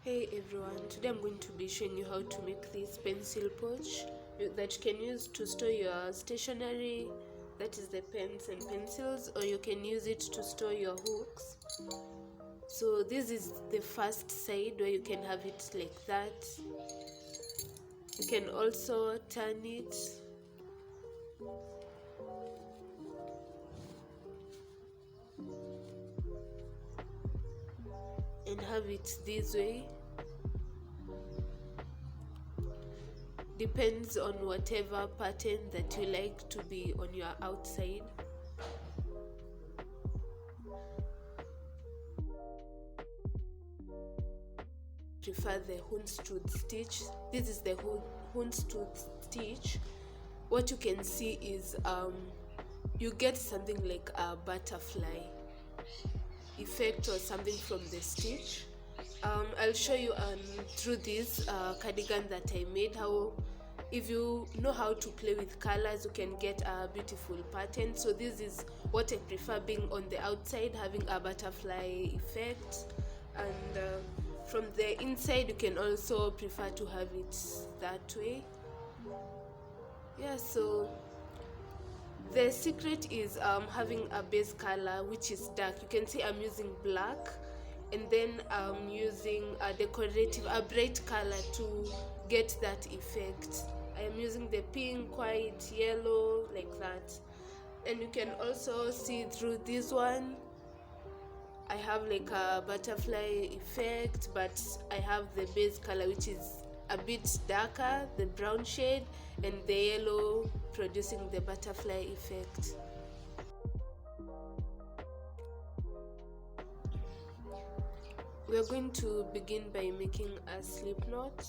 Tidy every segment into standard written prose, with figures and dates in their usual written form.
Hey everyone, today I'm going to be showing you how to make this pencil pouch that you can use to store your stationery, that is the pens and pencils, or you can use it to store your hooks. So this is the first side where you can have it like that. You can also turn it and have it this way. Depends on whatever pattern that you like to be on your outside. Prefer the houndstooth stitch. This is the houndstooth stitch. What you can see is you get something like a butterfly effect or something from the stitch. I'll show you through this cardigan that I made how, if you know how to play with colors, you can get a beautiful pattern. So this is what I prefer, being on the outside, having a butterfly effect, and from the inside you can also prefer to have it that way. Yeah, so the secret is having a base color which is dark. You can see I'm using black, and then I'm using a bright color to get that effect. I am using the pink, white, yellow, like that. And you can also see through this one I have like a butterfly effect, but I have the base color which is a bit darker, the brown shade, and the yellow producing the butterfly effect. We are going to begin by making a slip knot.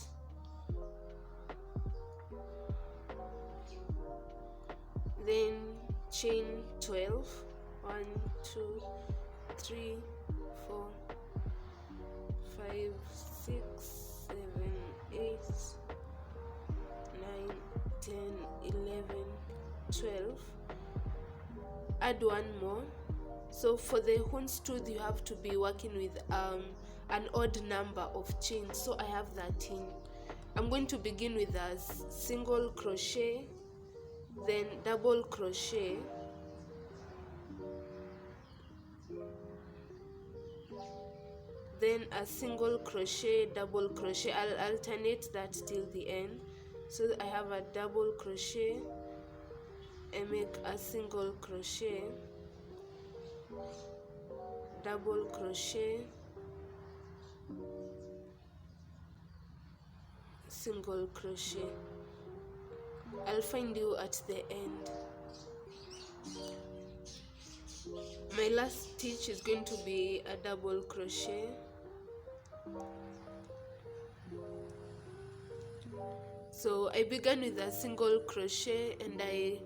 Then chain 12. 1, 2, 3, 4, 5, 6, 7, 8, 9, 10, 11, 12. Add one more. So for the houndstooth you have to be working with an odd number of chains. So I have 13. I'm going to begin with a single crochet, then double crochet, then a single crochet, double crochet. I'll alternate that till the end. So I have a double crochet, and make a single crochet, double crochet, single crochet. I'll find you at the end. My last stitch is going to be a double crochet. So I began with a single crochet and I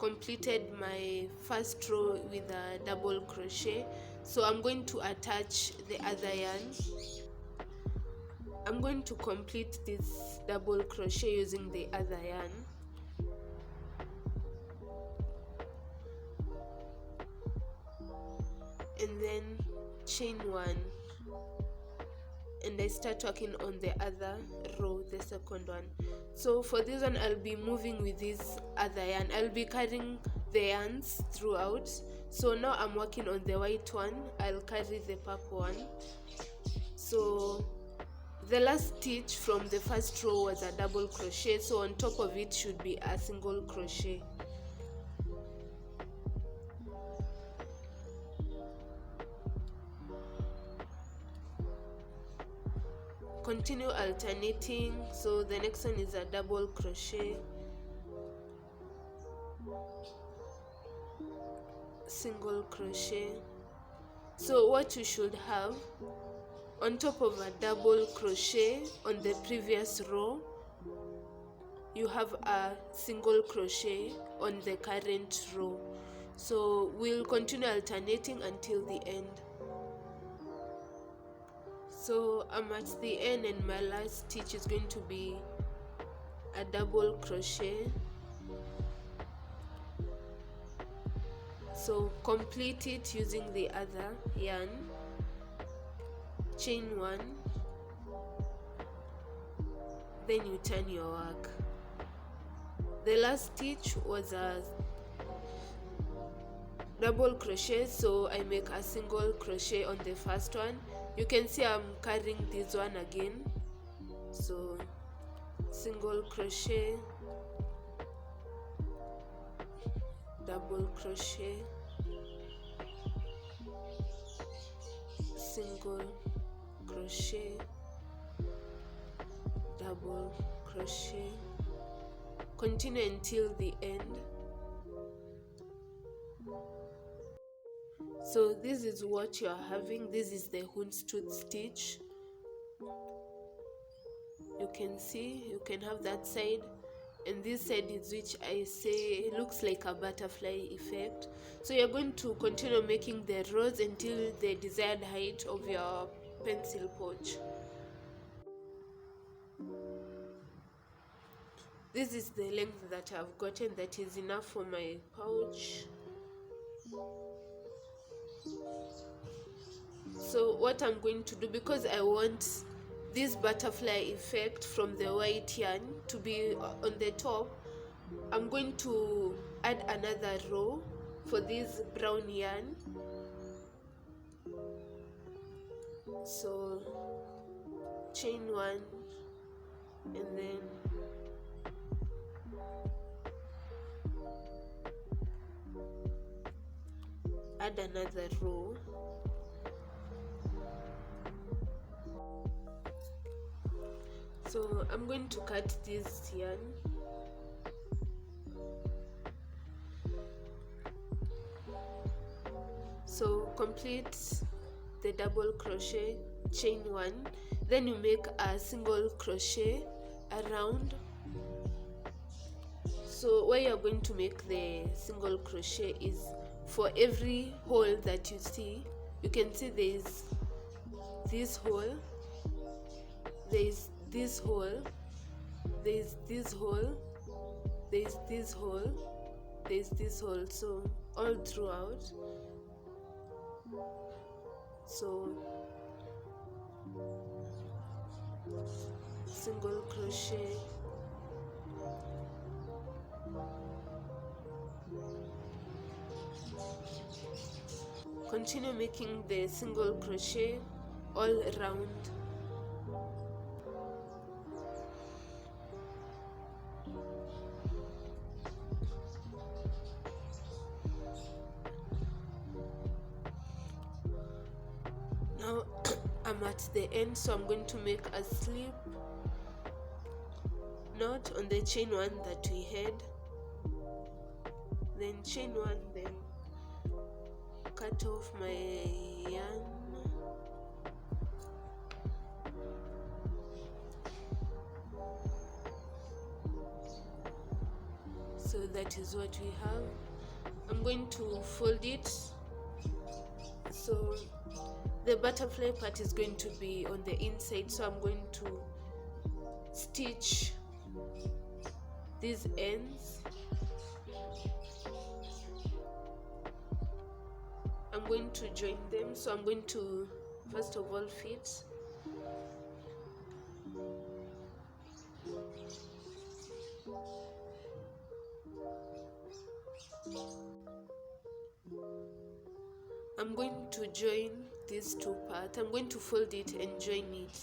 completed my first row with a double crochet. So I'm going to attach the other yarn. I'm going to complete this double crochet using the other yarn. And then chain 1, and I start working on the other row, the second one. So for this one I'll be moving with this other yarn. I'll be carrying the yarns throughout. So now I'm working on the white one, I'll carry the purple one. So the last stitch from the first row was a double crochet, so on top of it should be a single crochet. Continue alternating. So the next one is a double crochet, single crochet. So what you should have on top of a double crochet on the previous row, you have a single crochet on the current row. So we'll continue alternating until the end. So I'm at the end, and my last stitch is going to be a double crochet. So complete it using the other yarn. Chain 1, then you turn your work. The last stitch was a double crochet, so I make a single crochet on the first one. You can see I'm carrying this one again, so single crochet, double crochet, single crochet, double crochet, continue until the end. So this is what you are having. This is the houndstooth stitch. You can see, you can have that side, and this side is which I say looks like a butterfly effect. So you're going to continue making the rows until the desired height of your pencil pouch. This is the length that I've gotten, that is enough for my pouch. So what I'm going to do, because I want this butterfly effect from the white yarn to be on the top, I'm going to add another row for this brown yarn. So chain one, and then add another row. So I'm going to cut this yarn. So complete the double crochet, chain one, then you make a single crochet around. So where you're going to make the single crochet is for every hole that you see. You can see there is this hole, there is this hole, there is this hole, there is this hole, there is this hole, so all throughout. So single crochet, continue making the single crochet all around. Now I'm at the end, so I'm going to make a slip knot on the chain one that we had, then chain one, then cut off my yarn, so that is what we have. I'm going to fold it, so the butterfly part is going to be on the inside, so I'm going to stitch these ends. I'm going to join them, so I'm going to first of all fit. I'm going to join these two parts. I'm going to fold it and join it.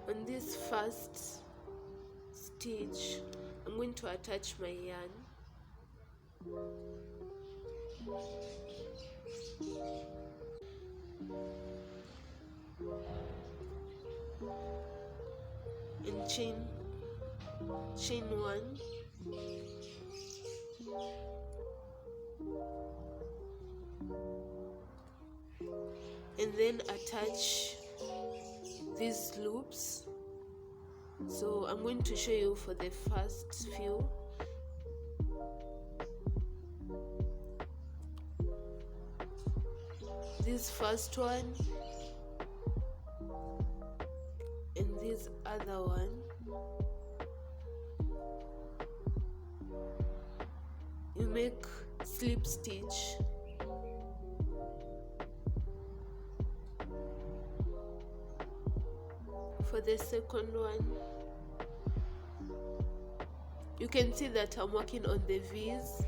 On this first stitch, I'm going to attach my yarn. And chain one, and then attach these loops. So I'm going to show you for the first few. This first one and this other one. You make slip stitch. For the second one, you can see that I'm working on the V's.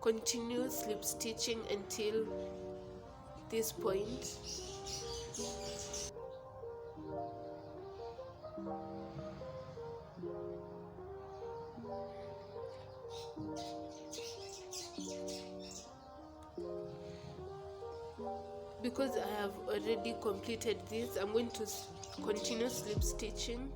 Continue slip stitching until this point. Because I have already completed this, I'm going to continue slip stitching.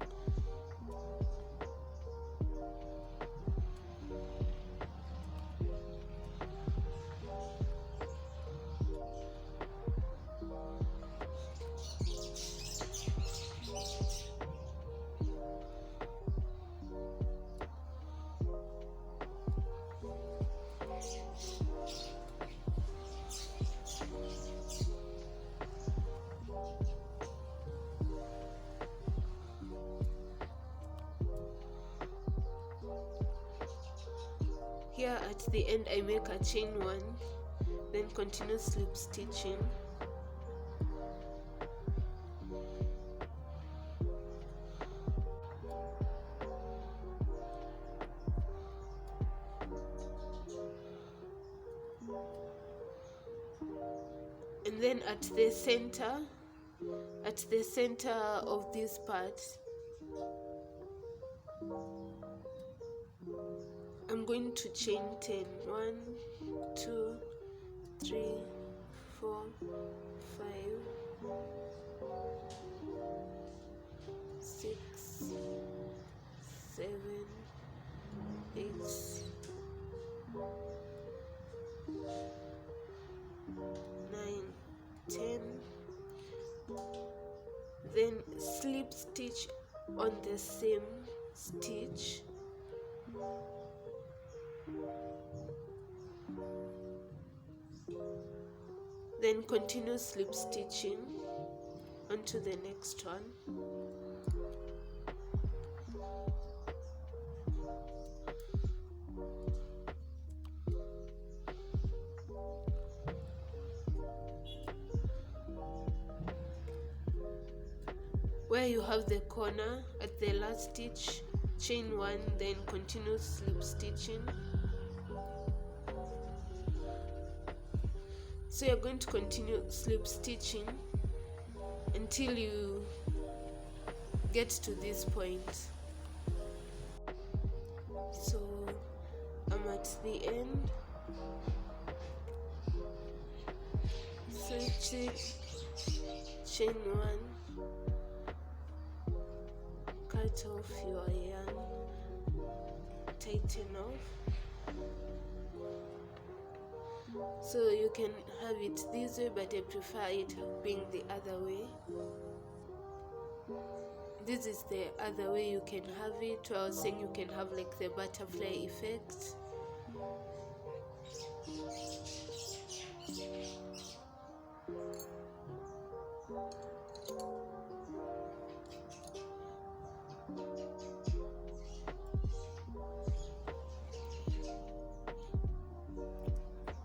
Here at the end I make a chain 1, then continue slip stitching. And then at the center of this part, I'm going to chain 10. 1, 2, 3, 4, 5, 6, 7, 8, 9, 10. Then slip stitch on the same stitch. Then continue slip stitching onto the next one. Where you have the corner at the last stitch, chain 1, then continue slip stitching. So you're going to continue slip stitching until you get to this point. So I'm at the end. Slip stitch, chain 1, cut off your yarn, tighten off. So you can have it this way, but I prefer it being the other way. This is the other way you can have it. I was saying you can have like the butterfly effect.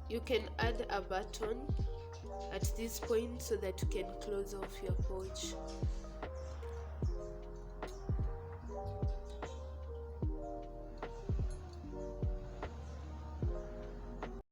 You can add a button at this point so that you can close off your pouch.